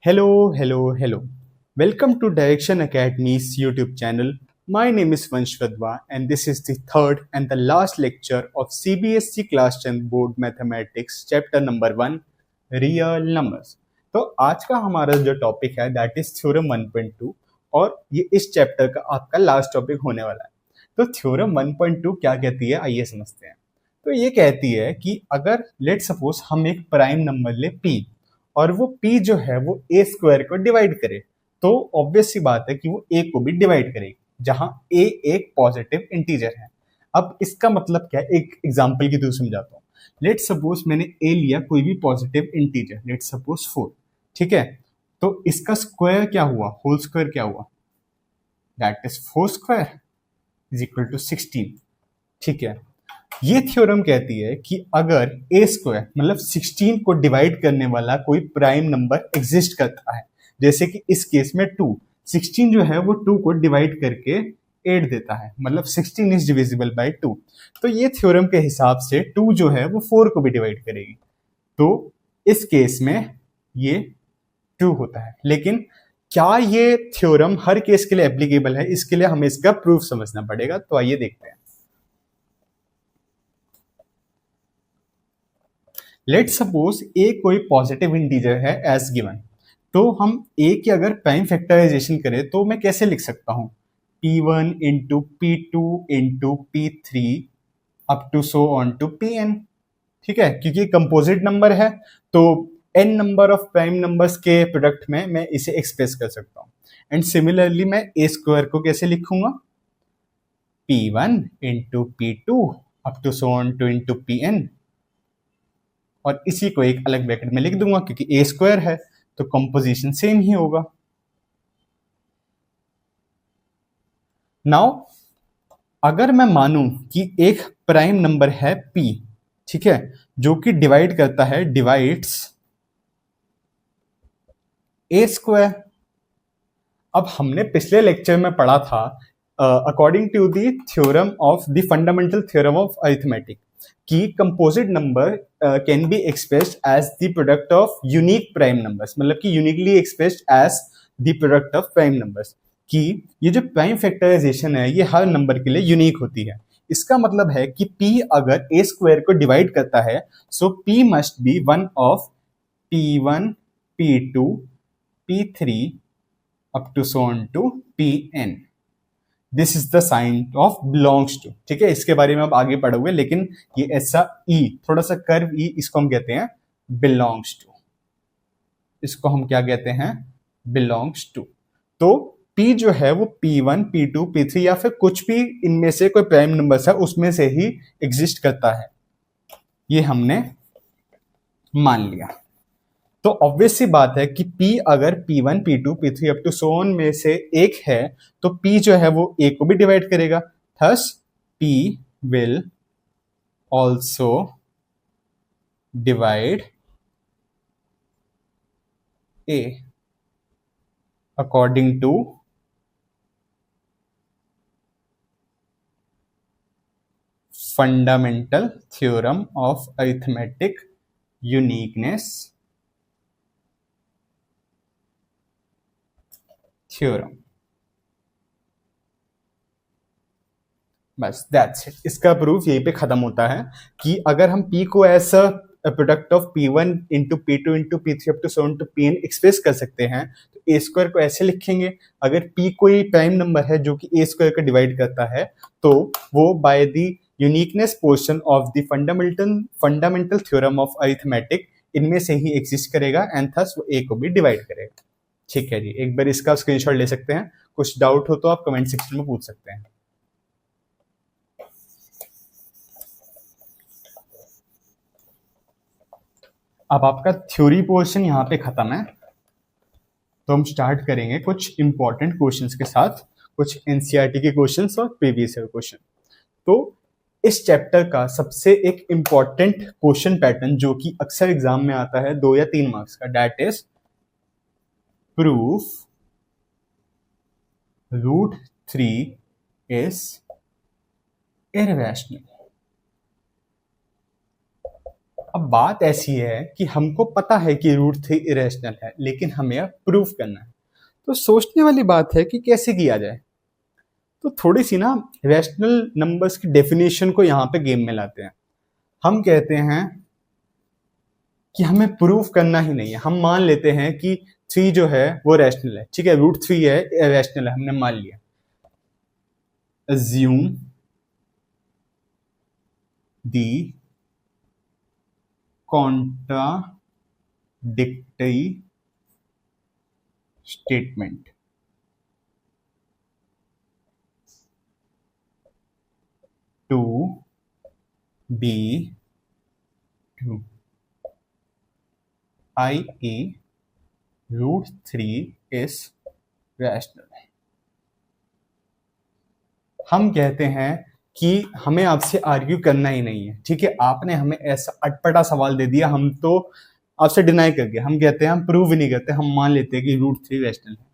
Hello. Welcome to Direction Academy's YouTube channel. My name is Vansh Vadwa and this is the third and the last lecture of CBSE Class 10 Board Mathematics Chapter number 1 Real Numbers. तो आज का हमारा जो topic है that is theorem 1.2 और ये इस chapter का आपका लास्ट टॉपिक होने वाला है। तो थ्योरम 1.2 क्या कहती है आइए समझते हैं। तो ये कहती है कि अगर लेट सपोज हम एक प्राइम नंबर ले p और वो p जो है वो a स्क्वायर को डिवाइड करे तो ऑब्वियस सी बात है कि वो a को भी डिवाइड करेगी जहां a एक पॉजिटिव इंटीजर है। अब इसका मतलब क्या है, एक एग्जांपल की थ्रू समझाता हूँ। लेट सपोज मैंने a लिया कोई भी पॉजिटिव इंटीजर, लेट सपोज 4, ठीक है। तो इसका स्क्वायर क्या हुआ, होल स्क्वायर क्या हुआ, that is 4 square is equal to 16, ठीक है। ये थ्योरम कहती है कि अगर ए स्क्वायर मतलब 16 को डिवाइड करने वाला कोई प्राइम नंबर एग्जिस्ट करता है, जैसे कि इस केस में 2, 16 जो है वो 2 को डिवाइड करके 8 देता है, मतलब 16 इज डिविजिबल बाय 2। तो ये थ्योरम के हिसाब से 2 जो है वो 4 को भी डिवाइड करेगी, तो इस केस में ये 2 होता है। लेकिन क्या ये थ्योरम हर केस के लिए एप्लीकेबल है, इसके लिए हमें इसका प्रूफ समझना पड़ेगा। तो आइए देखते हैं। लेट सपोज ए कोई पॉजिटिव इंटीजर है एज गिवन, तो हम ए की अगर प्राइम फैक्टराइजेशन करें तो मैं कैसे लिख सकता हूं, p1 into p2 into p3 up to so on to pn, ठीक है। क्योंकि कंपोजिट नंबर है तो n number of prime numbers के प्रोडक्ट में मैं इसे एक्सप्रेस कर सकता हूं। एंड सिमिलरली मैं ए स्क्वायर को कैसे लिखूंगा, p1 into p2 up to so on to into pn, और इसी को एक अलग ब्रैकेट में लिख दूंगा क्योंकि ए स्क्वायर है तो कंपोजिशन सेम ही होगा। नाउ अगर मैं मानूं कि एक प्राइम नंबर है p, ठीक है, जो कि डिवाइड करता है, डिवाइड्स ए स्क्वायर। अब हमने पिछले लेक्चर में पढ़ा था according to the theorem of the fundamental theorem of arithmetic कि composite number can be expressed as the product of unique prime numbers, मतलब कि uniquely expressed as the product of prime numbers, कि ये जो prime factorisation है ये हर number के लिए यूनिक होती है। इसका मतलब है कि p अगर a स्क्वायर को डिवाइड करता है so p must be one of p1 p2 p3 up to so on to pn। This is the sign of belongs to, ठीक है। इसके बारे में आप आगे पढ़ोगे, लेकिन ये ऐसा ई, थोड़ा सा कर्व ई, इसको हम कहते हैं बिलोंग्स टू। इसको हम क्या कहते हैं, बिलोंग्स टू। तो p जो है वो p1 p2 p3 या फिर कुछ भी इनमें से कोई प्राइम नंबर है उसमें से ही एग्जिस्ट करता है, ये हमने मान लिया। तो ऑब्वियस सी बात है कि p अगर p1 p2 p3 up to so on में से एक है तो p जो है वो a को भी डिवाइड करेगा, thus p will also divide a according to fundamental theorem of arithmetic uniqueness theorem. बस दैट्स इट, इसका प्रूफ यहीं पे खत्म होता है कि अगर हम p को as a product of p1 into p2 into p3 up to so on to pn express कर सकते हैं तो a स्क्वायर को ऐसे लिखेंगे। अगर p कोई प्राइम नंबर है जो कि a स्क्वायर का डिवाइड करता है तो वो by the uniqueness portion of the fundamental theorem of arithmetic इनमें से ही एग्जिस्ट करेगा एंड थस वो a को भी डिवाइड करेगा। ठीक है जी, एक बार इसका स्क्रीनशॉट ले सकते हैं। कुछ डाउट हो तो आप कमेंट सेक्शन में पूछ सकते हैं। अब आपका थ्योरी पोर्शन यहाँ पे खत्म है, तो हम स्टार्ट करेंगे कुछ इंपॉर्टेंट क्वेश्चंस के साथ, कुछ एनसीईआरटी के क्वेश्चंस और प्रीवियस ईयर क्वेश्चन। तो इस चैप्टर का सबसे एक इंपॉर्टेंट क्वेश्चन पैटर्न जो कि अक्सर एग्जाम में आता है 2 या 3 मार्क्स का, that is proof √3 is irrational. अब बात ऐसी है कि हमको पता है कि रूट थ्री इरेशनल है, लेकिन हमें अब प्रूफ करना है। तो सोचने वाली बात है कि कैसे किया जाए। तो थोड़ी सी ना रैशनल नंबर्स की डेफिनेशन को यहाँ पे गेम में लाते हैं। हम कहते हैं कि हमें प्रूफ करना ही नहीं है, हम मान लेते हैं कि थ्री जो है वो रैशनल है, ठीक है, रूट थ्री है रैशनल है, हमने मान लिया। assume the contradictory statement to be true, i.e. root 3 is rational। हम कहते हैं कि हमें आपसे आर्ग्यू करना ही नहीं है, ठीक है, आपने हमें ऐसा अटपटा सवाल दे दिया, हम तो आपसे डिनाई कर गए। हम कहते हैं हम प्रूव नहीं करते, हम मान लेते हैं कि रूट थ्री रैशनल है,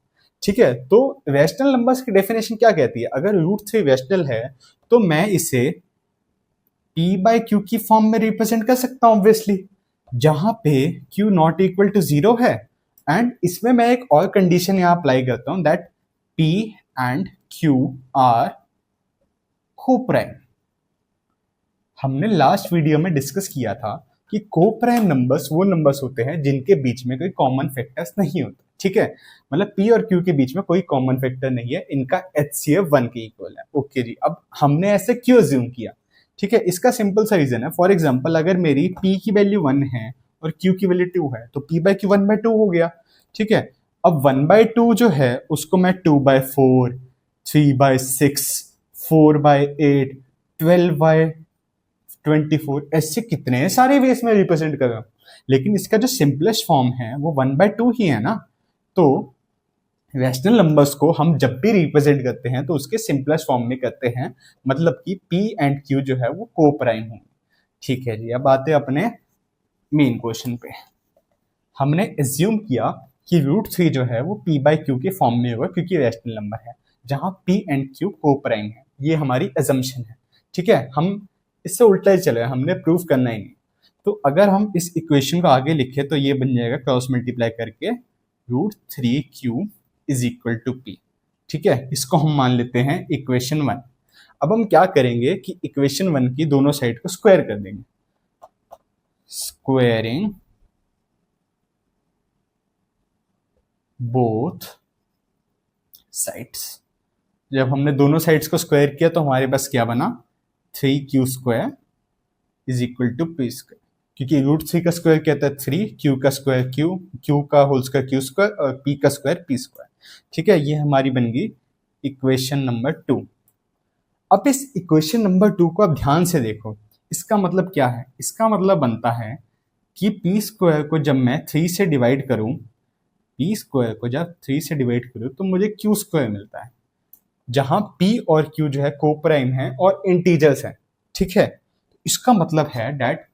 ठीक है। तो रैशनल नंबर्स की डेफिनेशन क्या कहती है? अगर रूट थ्री रैशनल है तो मैं इसे p बाय क्यू की फॉर्म में रिप्रेजेंट कर सकता हूं ऑब्वियसली, जहां पे q not equal to zero है। एंड इसमें मैं एक और कंडीशन यहां अप्लाई करता हूं, that p and q are coprime. हमने लास्ट वीडियो में डिस्कस किया था कि कोप्राइम नंबर्स वो नंबर्स होते हैं जिनके बीच में कोई कॉमन फैक्टर्स नहीं होते, ठीक है, मतलब p और q के बीच में कोई कॉमन फैक्टर नहीं है, इनका HCF 1 के इक्वल है। ओके जी, अब हमने ऐसे क्यों अज्यूम किया? ठीक है, इसका सिंपल सा रीजन है। फॉर एग्जाम्पल, अगर मेरी p की वैल्यू 1 है और q की वैल्यू 2 है तो p बाय क्यू 1/2 हो गया, ठीक है। अब 1/2 जो है उसको मैं 2/4, 3/6, 4/8, 12/24 ऐसे कितने सारे वेस में रिप्रेजेंट कर रहा हूं, लेकिन इसका जो सिंपलेस्ट फॉर्म है वो 1/2 ही है ना। तो रैशनल नंबर्स को हम जब भी रिप्रेजेंट करते हैं तो उसके सिंपलेस्ट फॉर्म में करते हैं, मतलब कि p एंड q जो है वो कोप्राइम होंगे, ठीक है जी। अब आते हैं अपने मेन क्वेश्चन पे। हमने एज्यूम किया कि रूट थ्री जो है वो p बाय क्यू के फॉर्म में होगा क्योंकि रैशनल नंबर है, जहां p एंड q कोप्राइम है, ये हमारी एजम्पशन है, ठीक है। हम इससे उल्टा ही चले, हमने प्रूफ करना ही नहीं। तो अगर हम इस इक्वेशन को आगे लिखे तो ये बन जाएगा क्रॉस मल्टीप्लाई करके root three q is equal to p, ठीक है। इसको हम मान लेते हैं इक्वेशन 1। अब हम क्या करेंगे कि इक्वेशन 1 की दोनों साइड को स्क्वायर कर देंगे, स्क्वायरिंग बोथ साइड्स। जब हमने दोनों साइड्स को स्क्वायर किया तो हमारे पास क्या बना, 3q² is equal to p square, क्योंकि रूट थ्री का स्क्वायर क्या था 3, क्यू का स्क्वायर क्यू का होल स्क्वायर क्यू स्क्वायर और पी का स्क्वायर पी स्क्वायर, ठीक है। ये हमारी बन गई इक्वेशन नंबर 2। अब इस इक्वेशन नंबर 2 को आप ध्यान से देखो, इसका मतलब क्या है? इसका मतलब बनता है कि पी स्क्वायर को जब मैं 3 से डिवाइड करूं, पी स्क्वायर को जब 3 से डिवाइड करूं तो मुझे क्यू स्क्वायर मिलता है, जहां p और q जो है कोप्राइम है और इंटीजर्स है, ठीक है। इसका मतलब है that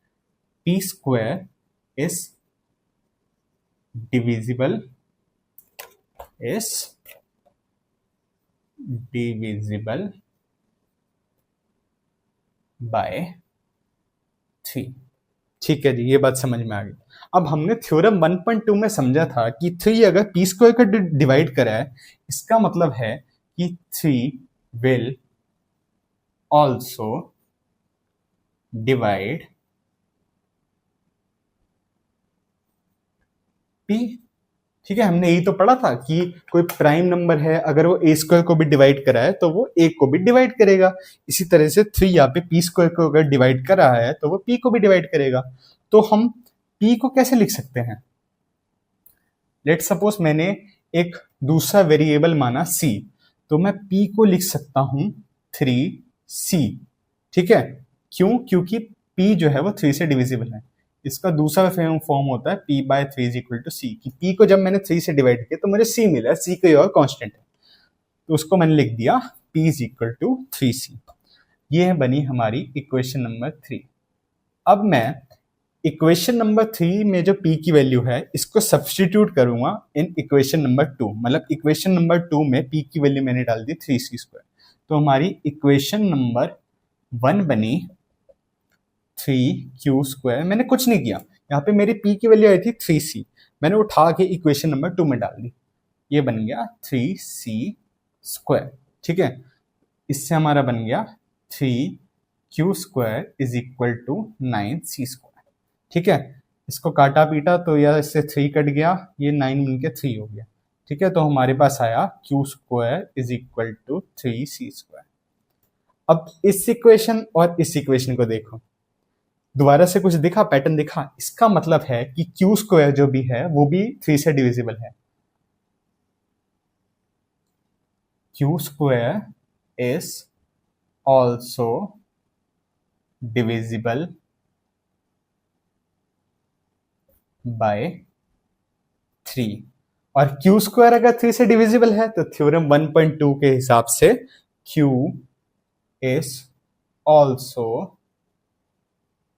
p square is divisible by 3, ठीक है जी, ये बात समझ में आ गई। अब हमने थ्योरम 1.2 में समझा था कि 3 अगर p स्क्वायर का डिवाइड करा है, इसका मतलब है कि 3 विल ऑल्सो डिवाइड p, ठीक है। हमने यही तो पढ़ा था कि कोई प्राइम नंबर है अगर वो a स्क्वायर को भी डिवाइड करा है तो वो a को भी डिवाइड करेगा। इसी तरह से 3 यहाँ पे p स्क्वायर को अगर डिवाइड कर रहा है तो वो p को भी डिवाइड करेगा। तो हम p को कैसे लिख सकते हैं? लेट सपोज मैंने एक दूसरा वेरिएबल माना c, तो मैं p को लिख सकता हूं 3c, ठीक है। क्यों? क्योंकि p जो है वो 3 से डिविजिबल है। इसका दूसरा फॉर्म होता है p by 3 is equal to c, कि p को जब मैंने 3 से डिवाइड किया तो मुझे c मिला, c कोई और कांस्टेंट है, तो उसको मैंने लिख दिया p is equal to 3c। ये बनी हमारी इक्वेशन नंबर 3। अब मैं इक्वेशन नंबर 3 में जो p की वैल्यू है इसको सब्सटीट्यूट करूंगा इन इक्वेशन नंबर 2, मतलब इक्वेशन नंबर 2 में p की वैल्यू मैंने डाल दी 3c स्क्वायर, तो हमारी इक्वेशन नंबर 1 बनी 3q², मैंने कुछ नहीं किया, यहाँ पे मेरी p की वैल्यू आई थी 3c, मैंने उठा के इक्वेशन नंबर 2 में डाल दी, ये बन गया 3c²। ठीक है, इससे हमारा बन गया 3q² is equal to 9c²। ठीक है, इसको काटा पीटा तो यह इससे 3 कट गया, ये 9 बन के 3 हो गया। ठीक है, तो हमारे पास आया q² is equal to 3c²। अब इस इक्वेशन और इस इक्वेशन को देखो, दोबारा से कुछ दिखा, पैटर्न दिखा, इसका मतलब है कि q² जो भी है वो भी 3 से डिविजिबल है। q² is also divisible by 3, और q² अगर 3 से डिविजिबल है तो थ्योरम 1.2 के हिसाब से q is also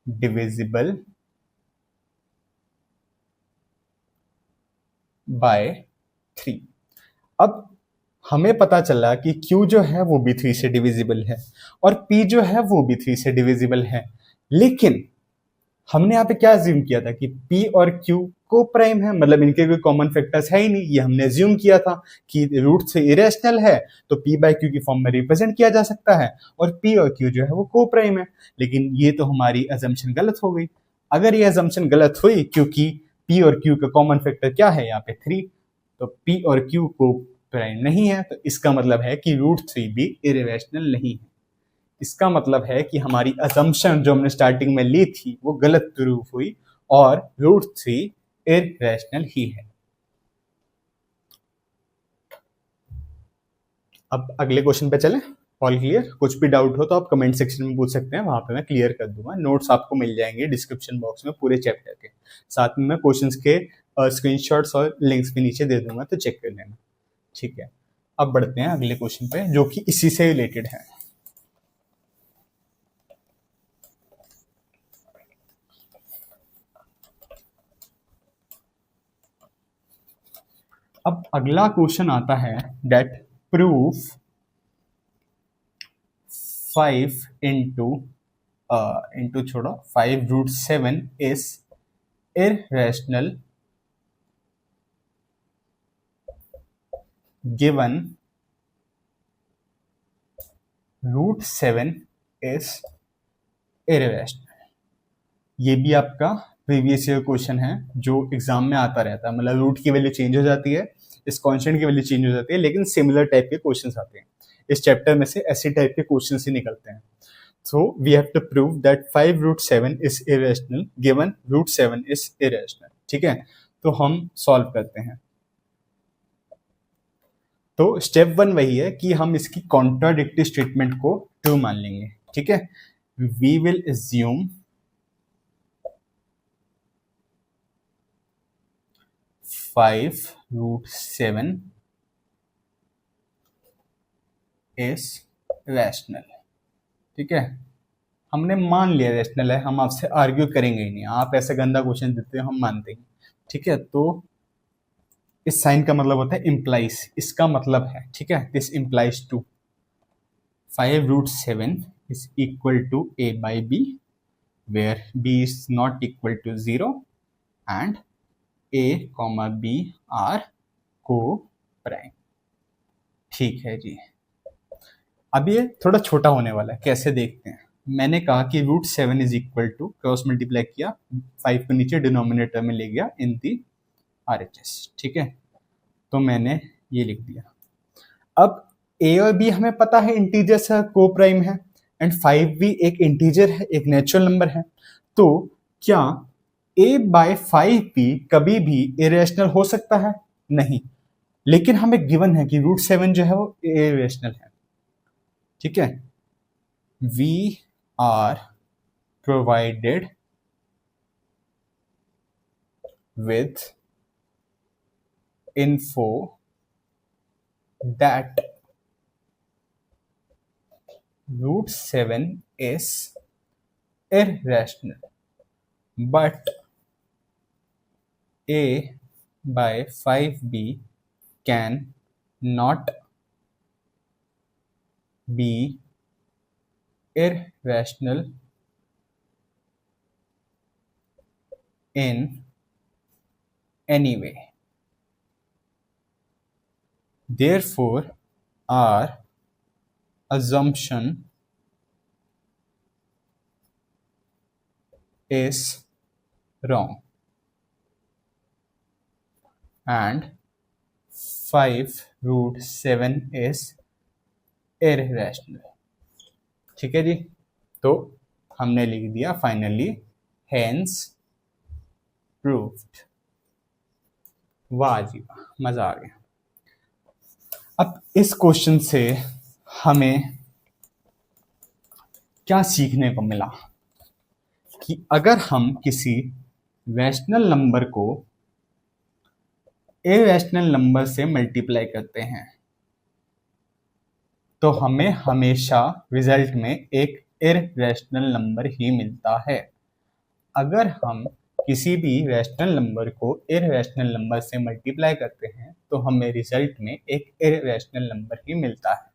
divisible by 3। अब हमें पता चला कि q जो है वो भी 3 से डिविजिबल है और p जो है वो भी 3 से डिविजिबल है, लेकिन हमने यहाँ पे क्या अज्यूम किया था कि p और q को प्राइम है, मतलब इनके कोई कॉमन फैक्टर्स है ही नहीं, ये हमने अज्यूम किया था कि रूट से इरेशनल है तो p बाय q की फॉर्म में रिप्रेजेंट किया जा सकता है और p और q जो है वो को प्राइम है, लेकिन ये तो हमारी अजम्पशन गलत हो गई। अगर ये अजम्पशन गलत हुई क्योंकि p और q का कॉमन फैक्टर क्या है यहाँ पे 3, तो p और q को प्राइम नहीं है, तो इसका मतलब है कि √3 भी इरेशनल नहीं है। इसका मतलब है कि हमारी असम्पशन जो हमने स्टार्टिंग में ली थी वो गलत प्रूफ हुई और √3 इरेशनल ही है। अब अगले क्वेश्चन पे चलें। All clear? कुछ भी डाउट हो तो आप कमेंट सेक्शन में पूछ सकते हैं, वहां पे मैं क्लियर कर दूंगा। नोट्स आपको मिल जाएंगे डिस्क्रिप्शन बॉक्स में पूरे चैप्टर के, साथ में मैं क्वेश्चंस के स्क्रीनशॉट्स और लिंक्स भी नीचे दे दूंगा, तो चेक कर लेना। ठीक है, अब बढ़ते हैं अगले क्वेश्चन पे जो कि इसी से रिलेटेड है। अब अगला क्वेश्चन आता है दैट प्रूफ 5 इंटू छोड़ो 5√7 is irrational given √7 is irrational. ये भी आपका प्रीवियस ईयर क्वेश्चन है जो एग्जाम में आता रहता है, मतलब रूट की वैल्यू चेंज हो जाती है, इस कांस्टेंट की वैल्यू चेंज हो जाती है, लेकिन सिमिलर टाइप के क्वेश्चंस आते हैं। इस चैप्टर में से ऐसे टाइप के क्वेश्चंस ही निकलते हैं। So we have to prove that 5√7 is irrational given √7 is irrational. ठीक है, तो हम सॉल्व करते हैं। तो स्टेप 1 वही है कि हम इसकी कॉन्ट्राडिक्टरी स्टेटमेंट को ट्रू मान लेंगे। ठीक है, we will assume 5√7 is rational. ठीक है, हमने मान लिया रैशनल है, हम आपसे आर्ग्यू करेंगे ही नहीं, आप ऐसे गंदा क्वेश्चन देते हो हम मानते हैं। ठीक है, तो इस साइन का मतलब होता है इम्प्लाइज, इसका मतलब है, ठीक है, this implies to 5√7 is equal to a by b where b is not equal to 0 and a comma b are co-prime। ठीक है जी, अब ये थोड़ा छोटा होने वाला है, कैसे देखते हैं। मैंने कहा कि √7 is equal to, cross multiply किया, 5 को नीचे डिनोमिनेटर में ले गया इन दी RHS। ठीक है, तो मैंने ये लिख दिया। अब a और b हमें पता है इंटीजर्स है, को प्राइम है, एंड 5 भी एक इंटीजर है, एक नेचुरल नंबर है। तो क्या a बाय 5b कभी भी इरेशनल हो सकता है? नहीं, लेकिन हमें गिवन है कि √7 जो है वो इरेशनल है। ठीक है, we are provided with info that √7 is irrational, but a by 5b can not be irrational in any way. Therefore, our assumption is wrong. And 5√7 is irrational. ठीक है जी, तो हमने लिख दिया फाइनली hence proved. वाह जी वाह, मजा आ गया। अब इस क्वेश्चन से हमें क्या सीखने को मिला कि अगर हम किसी रैशनल नंबर को इरैशनल नंबर से मल्टीप्लाई करते हैं तो हमें हमेशा रिजल्ट में एक इरैशनल नंबर ही मिलता है। अगर हम किसी भी रैशनल नंबर को इरैशनल नंबर से मल्टीप्लाई करते हैं तो हमें रिजल्ट में एक इरैशनल नंबर ही मिलता है।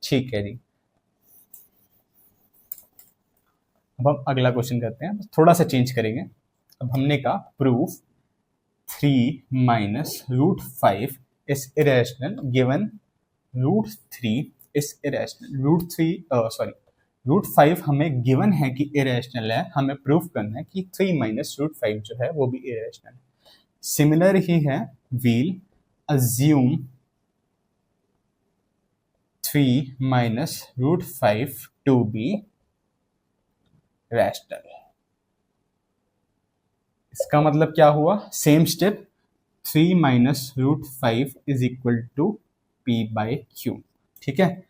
ठीक है जी, अब हम अगला क्वेश्चन करते हैं, थोड़ा सा चेंज करेंगे। अब हमने कहा proof 3 minus root 5 is irrational given root 3 is irrational. Root 5 हमें गिवन है कि इरैशनल है, हमें प्रूफ करना है कि 3 माइनस रूट 5 जो है वो भी इरैशनल है। सिमिलर ही है, we'll assume 3 minus root 5 to be rational. इसका मतलब क्या हुआ, same step, 3 minus root 5 is equal to p by q. ठीक है,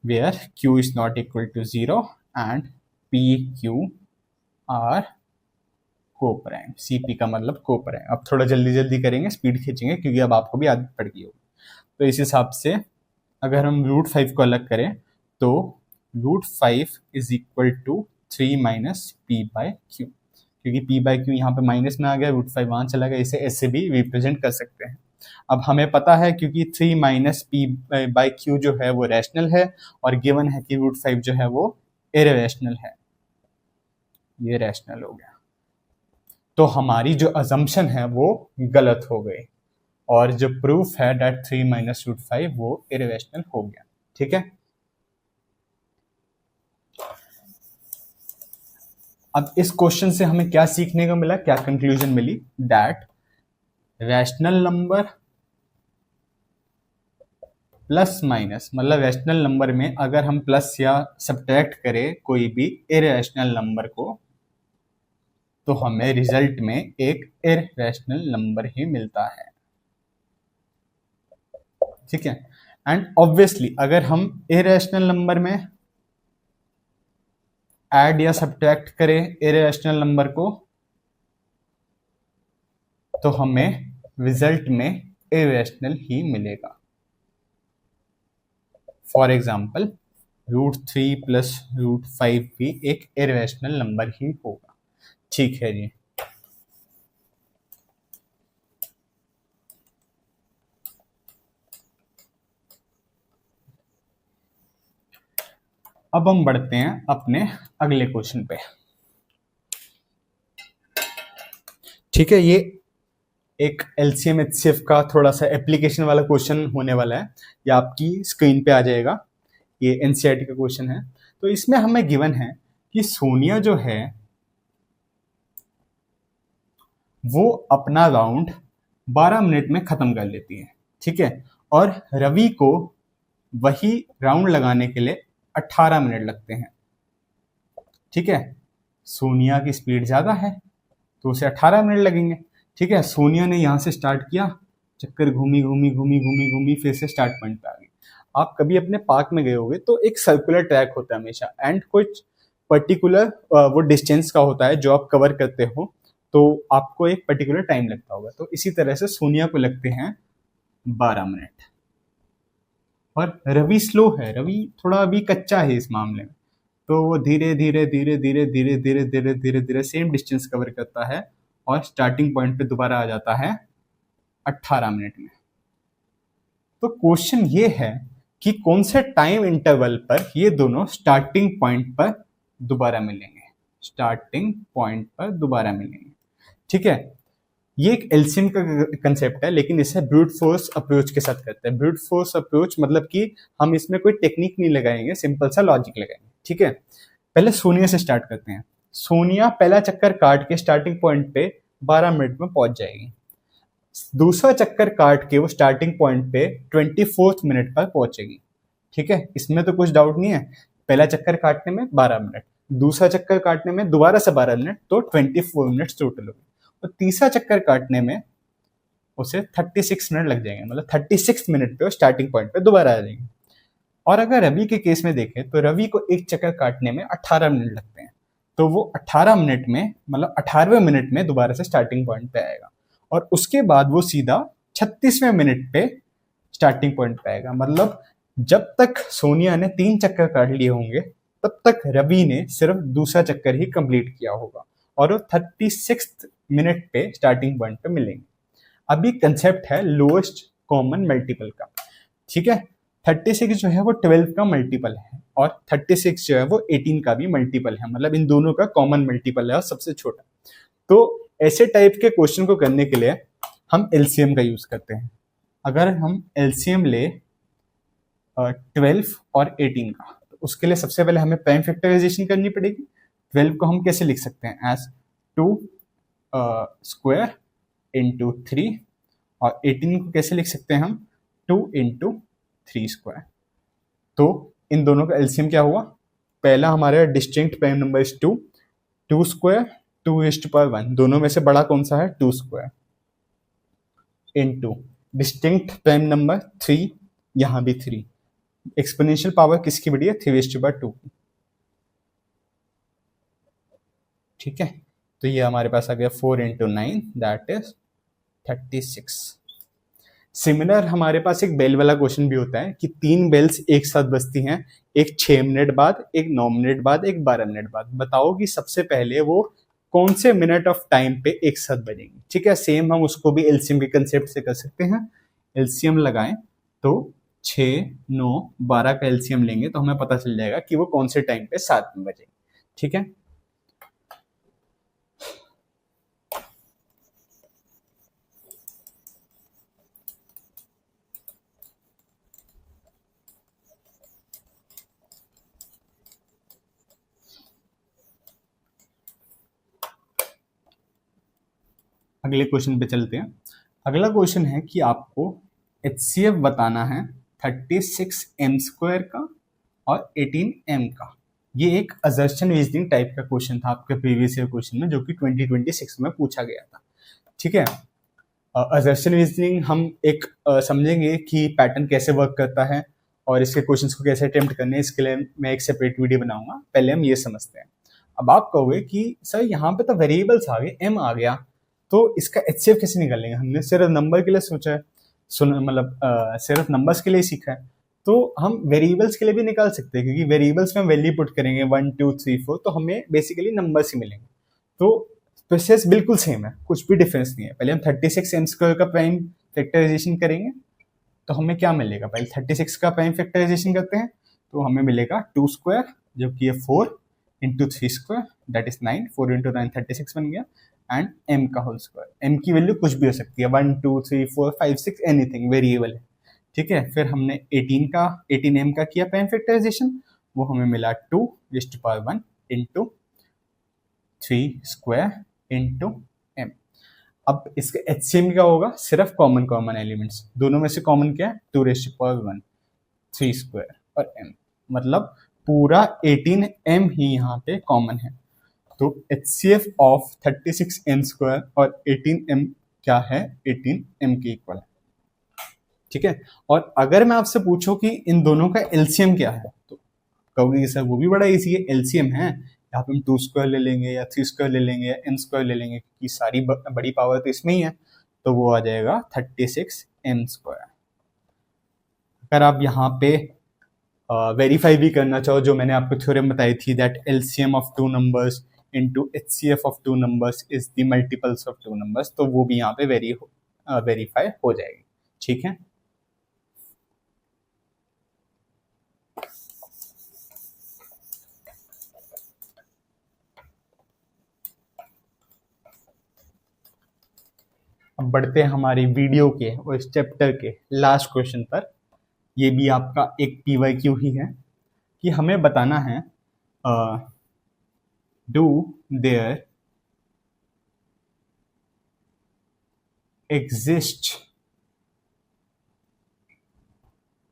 where q is not equal to 0 and p q are coprime. cp का मतलब कोप्राइम। अब थोड़ा जल्दी जल्दी करेंगे, स्पीड खींचेंगे क्योंकि अब आपको भी आदत पड़ गई होगी। तो इस हिसाब से अगर हम रूट 5 को अलग करें तो root 5 is equal to 3 minus p by q, क्योंकि p बाई क्यू यहाँ पे माइनस में आ गया, रूट 5 वहाँ चला गया, इसे ऐसे भी रिप्रेजेंट कर सकते हैं। अब हमें पता है क्योंकि 3 माइनस पी बाई क्यू जो है वो रैशनल है और गिवन है कि रूट 5 जो है वो इरैशनल है, ये रैशनल हो गया। तो हमारी जो अजम्पशन है वो गलत हो गई और जो प्रूफ है डेट 3 माइनस रूट 5 वो इरैशनल हो गया। ठीक है, अब इस क्वेश्चन से हमें क्या सीखने को मिला, क्या कंक्लूजन मिली, that rational number plus minus, मतलब रैशनल नंबर में अगर हम प्लस या सब्ट्रैक्ट करें कोई भी इरैशनल नंबर को तो हमें रिजल्ट में एक इरैशनल नंबर ही मिलता है। ठीक है, एंड ऑब्वियसली अगर हम इरैशनल नंबर में ऐड या सब्ट्रैक्ट करें इरैशनल नंबर को तो हमें रिजल्ट में इरैशनल ही मिलेगा। For example root 3 plus root 5 भी एक इरैशनल नंबर ही होगा। ठीक है जी, अब हम बढ़ते हैं अपने अगले क्वेश्चन पे। ठीक है, ये एक एलसीएम एचसीएफ का थोड़ा सा एप्लीकेशन वाला क्वेश्चन होने वाला है, ये आपकी स्क्रीन पे आ जाएगा। ये एनसीईआरटी का क्वेश्चन है। तो इसमें हमें गिवन है कि सोनिया जो है वो अपना राउंड 12 मिनट में खत्म कर लेती है। ठीक है, और रवि को वही राउंड लगाने के लिए 18 मिनट लगते हैं। ठीक है, सोनिया की स्पीड ज़्यादा है तो उसे 18 मिनट लगेंगे। ठीक है, सोनिया ने यहाँ से स्टार्ट किया, चक्कर घूमी घूमी घूमी घूमी घूमी फिर से स्टार्ट पॉइंट पे आ गई। आप कभी अपने पार्क में गए होंगे तो एक सर्कुलर ट्रैक होता है हमेशा, एंड कुछ पर्टिकुलर वो डिस्टेंस का होता है जो आप कवर करते हो, तो आपको एक पर्टिकुलर टाइम लगता होगा। तो इसी तरह से सोनिया को लगते हैं 12 मिनट और रवि स्लो है, रवि थोड़ा अभी कच्चा है इस मामले में, तो वो धीरे धीरे धीरे धीरे धीरे धीरे धीरे धीरे धीरे सेम डिस्टेंस कवर करता है और स्टार्टिंग पॉइंट पे दोबारा आ जाता है 18 मिनट में। तो क्वेश्चन ये है कि कौन से टाइम इंटरवल पर ये दोनों स्टार्टिंग पॉइंट पर दोबारा मिलेंगे, स्टार्टिंग पॉइंट पर दोबारा मिलेंगे। ठीक है, ये एक एलसीएम का कंसेप्ट है, लेकिन इसे ब्रूट फोर्स अप्रोच के साथ करते हैं। ब्रूट फोर्स अप्रोच मतलब कि हम इसमें कोई टेक्निक नहीं लगाएंगे, सिंपल सा लॉजिक लगाएंगे। ठीक है, पहले सोनिया से स्टार्ट करते हैं। सोनिया पहला चक्कर काट के स्टार्टिंग पॉइंट पे 12 मिनट में पहुंच जाएगी। दूसरा चक्कर काट के वो स्टार्टिंग पॉइंट पे 24th मिनट पर पहुंचेगी। ठीक है, इसमें तो कुछ डाउट नहीं है। पहला चक्कर काटने में 12 मिनट, दूसरा चक्कर काटने में दोबारा से 12 मिनट, तो 24 मिनट टोटल होगी। और तीसरा चक्कर काटने में उसे 36 मिनट लग जाएंगे, मतलब 36 मिनट पे स्टार्टिंग पॉइंट पे दोबारा आ जाएंगे। और अगर रवि के केस में देखें तो रवि को एक चक्कर काटने में 18 मिनट लगते हैं, तो वो 18 मिनट में, मतलब 18वें मिनट में दोबारा से स्टार्टिंग पॉइंट पे आएगा। और उसके बाद वो सीधा 36वें मिनट पे स्टार्टिंग पॉइंट पे आएगा। मतलब जब तक सोनिया ने 3 चक्कर काट लिए होंगे तब तक रवि ने सिर्फ दूसरा चक्कर ही कंप्लीट किया होगा, और वो 36 मिनट पे स्टार्टिंग पॉइंट पे मिलेंगे। अभी कंसेप्ट है लोएस्ट कॉमन मल्टीपल का। ठीक है, 36 जो है वो 12 का मल्टीपल है, और 36 जो है वो 18 का भी मल्टीपल है, मतलब इन दोनों का कॉमन मल्टीपल है और सबसे छोटा। तो ऐसे टाइप के क्वेश्चन को करने के लिए हम एलसीएम का यूज करते हैं। अगर हम एलसीएम ले 12 और 18 का, तो उसके लिए सबसे पहले हमें प्राइम फैक्टराइजेशन करनी पड़ेगी। 12 को हम कैसे लिख सकते हैं, एज 2 स्क्वायर इंटू 3, और 18 को कैसे लिख सकते हैं हम, 2 इंटू 3 स्क्वायर। तो इन दोनों का एलसीएम क्या हुआ, पहला हमारा distinct prime number is 2, 2 square 2⁻1, दोनों में से बड़ा कौन सा है, 2 square, into distinct prime number 3, यहां भी 3, एक्सपोनेंशियल पावर किसकी बड़ी है, 3⁻2 की। ठीक है, तो ये हमारे पास आ गया 4 इंटू 9, दैट इज 36। सिमिलर हमारे पास एक बेल वाला क्वेश्चन भी होता है कि 3 बेल्स एक साथ बजती हैं, एक 6 मिनट बाद, एक 9 मिनट बाद, एक 12 मिनट बाद। बताओ कि सबसे पहले वो कौन से मिनट ऑफ टाइम पे एक साथ बजेंगी। ठीक है, सेम हम उसको भी एलसीएम के कंसेप्ट से कर सकते हैं। एलसीएम लगाएं तो 6, 9, 12 का एलसीएम लेंगे तो हमें पता चल जाएगा कि वो कौन से टाइम पे साथ में बजेंगे। ठीक है, अगले क्वेश्चन पे चलते हैं। अगला क्वेश्चन है कि आपको एचसीएफ बताना है 36m² का और 18m का। ये एक असर्शन रीजनिंग टाइप का क्वेश्चन था आपके प्रीवियस ईयर क्वेश्चन में, जो कि 2026 में पूछा गया था। ठीक है, असर्शन रीजनिंग हम एक समझेंगे कि पैटर्न कैसे वर्क करता है और इसके क्वेश्चंस को कैसे अटेम्प्ट करने हैं। इसके लिए मैं एक सेपरेट वीडियो बनाऊंगा, पहले हम ये समझते हैं। अब आप कहोगे कि सर यहाँ पे तो वेरिएबल्स आ गए, एम आ गया, तो इसका एचसीएफ कैसे निकालेंगे, हमने सिर्फ नंबर के लिए सोचा है, मतलब सिर्फ नंबर्स के लिए सीखा है। तो हम वेरिएबल्स के लिए भी निकाल सकते हैं, क्योंकि वेरिएबल्स में हम वैल्यू पुट करेंगे 1 2 3 4, तो हमें बेसिकली नंबर्स ही मिलेंगे। तो प्रोसेस बिल्कुल सेम है, कुछ भी डिफरेंस नहीं है। पहले हम 36m² का प्राइम फैक्टराइजेशन करेंगे तो हमें क्या मिलेगा, पहले 36 का प्राइम फैक्टराइजेशन करते हैं तो हमें मिलेगा 2 स्क्वायर, जो कि है 4 into 3 square, that is 9, 4 into 9 36 बन गया, एंड m का होल स्क्वायर। m की वैल्यू कुछ भी हो सकती है, 1 2 3 4 5 6, एनीथिंग, वेरिएबल है। ठीक है, फिर हमने 18m का किया प्राइम फैक्टराइजेशन, वो हमें मिला 2⁻1 इंटू 3 स्क्वायर इंटू m। अब इसका एचसीएम क्या होगा, सिर्फ कॉमन कॉमन एलिमेंट्स, दोनों में से कॉमन क्या है, 2⁻1, 3 स्क्वायर और m, मतलब पूरा 18m ही यहाँ पे कॉमन है। तो HCF ऑफ 36m² और 18m क्या है, 18m के इक्वल है। ठीक है, और अगर मैं आपसे पूछूं कि इन दोनों का एलसीएम क्या है, तो कहोगे सर वो भी बड़ा इजी है, एलसीएम है, यहाँ पे हम 2 स्क्वायर ले लेंगे या 3 स्क्वायर ले लेंगे या m स्क्वायर ले लेंगे, क्योंकि सारी बड़ी पावर तो इसमें ही है, तो वो आ जाएगा 36m²। अगर आप यहाँ पे वेरीफाई भी करना चाहो, जो मैंने आपको थ्योरम बताई थी, that LCM of two numbers into HCF of two numbers is the multiples of two numbers, तो वो भी यहाँ पे वेरीफाई हो जाएगी। ठीक है, बढ़ते हैं हमारे वीडियो के और इस चैप्टर के लास्ट क्वेश्चन पर। ये भी आपका एक PYQ ही है कि हमें बताना है do their exist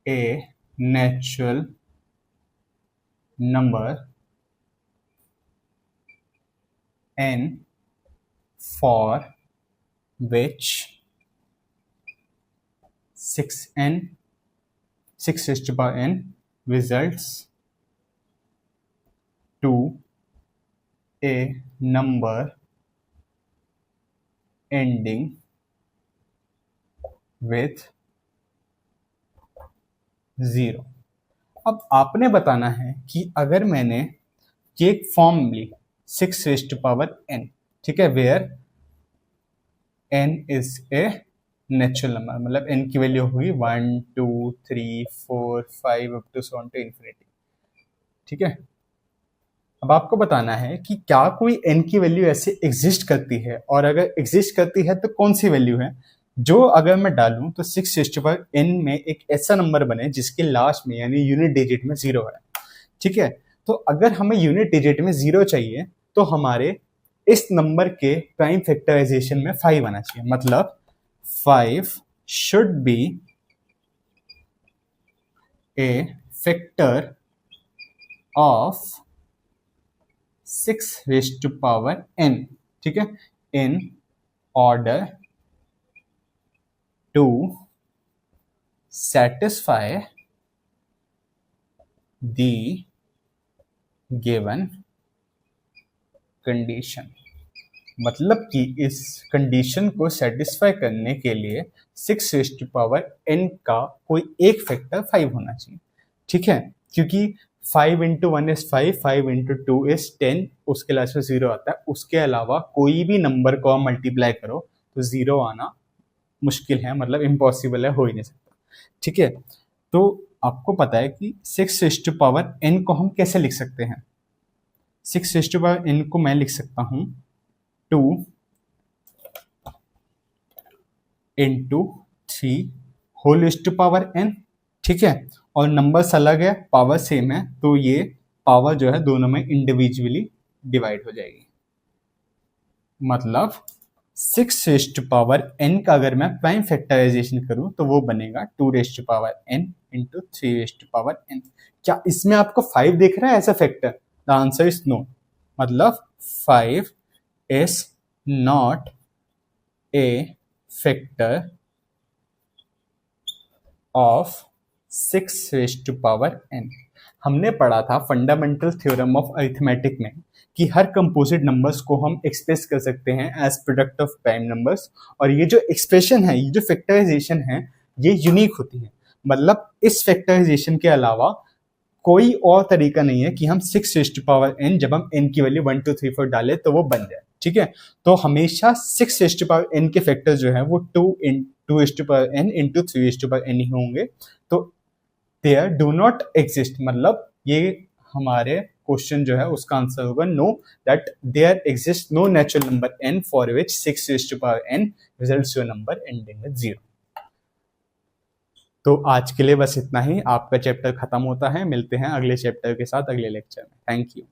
a natural number n for which 6 raised to power n results to a number ending with 0। अब आपने बताना है कि अगर मैंने ये एक फॉर्म ली 6 raised to power n, ठीक है, where n is a natural number, मतलब n की वैल्यू होगी 1 2 3 4 5 up to so on to infinity, ठीक है। अब आपको बताना है कि क्या कोई n की वैल्यू ऐसे एग्जिस्ट करती है, और अगर एग्जिस्ट करती है तो कौन सी वैल्यू है जो अगर मैं डालूं तो 6 raised to power n में एक ऐसा नंबर बने जिसके लास्ट में यानी यूनिट डिजिट में 0 है, ठीक है। तो अगर हमें यूनिट डिजिट में 0 चाहिए तो हमारे इस नंबर के प्राइम फैक्टराइजेशन में 5 आना चाहिए, मतलब 5 should be A factor of 6 raised to power n, ठीक है, in order to satisfy the given condition। मतलब कि इस कंडीशन को सेटिस्फाई करने के लिए 6 raised to power n का कोई एक फैक्टर 5 होना चाहिए, ठीक है, क्योंकि 5 into 1 is 5, 5 into 2 is 10, उसके लास्ट में 0 आता है। उसके अलावा कोई भी नंबर को आप मल्टीप्लाई करो तो 0 आना मुश्किल है, मतलब इम्पॉसिबल है, हो ही नहीं सकता, ठीक है। तो आपको पता है कि 6 raised to power n को हम कैसे लिख सकते हैं। 6 raised to power n को मैं लिख सकता हूं 2 into 3 whole raised to power n, ठीक है, और नंबर्स अलग है, पावर सेम है, तो ये पावर जो है दोनों में इंडिविजुअली डिवाइड हो जाएगी। मतलब 6 raised to power n का अगर मैं प्राइम फैक्टराइजेशन करूं तो वो बनेगा 2 raised to power n into 3 raised to power n। क्या इसमें आपको 5 दिख रहा है as a factor? The answer is no. मतलब 5 is not a factor of 6 raised to power n। हमने पढ़ा था फंडामेंटल थ्योरम ऑफ अरिथमेटिक में कि हर कंपोजिट नंबर्स को हम एक्सप्रेस कर सकते हैं as product of prime numbers, और ये जो एक्सप्रेशन है, ये जो फैक्टराइजेशन है, ये यूनिक होती है। मतलब इस फैक्टराइजेशन के अलावा कोई और तरीका नहीं है कि हम 6 raised to power n जब हम n की वैल्यू 1 2 3 4 डालें तो वो बन जाए, ठीक है। तो हमेशा 6 raised to power n के फैक्टर जो है वो 2 raised to power n into 3 raised to power n ही होंगे। तो देयर डू नॉट एग्जिस्ट, मतलब ये हमारे क्वेश्चन जो है उसका आंसर होगा no, that there exist no natural number n for which 6 raised to power n results your number ending with 0। तो आज के लिए बस इतना ही, आपका चैप्टर खत्म होता है। मिलते हैं अगले चैप्टर के साथ अगले लेक्चर में। Thank you.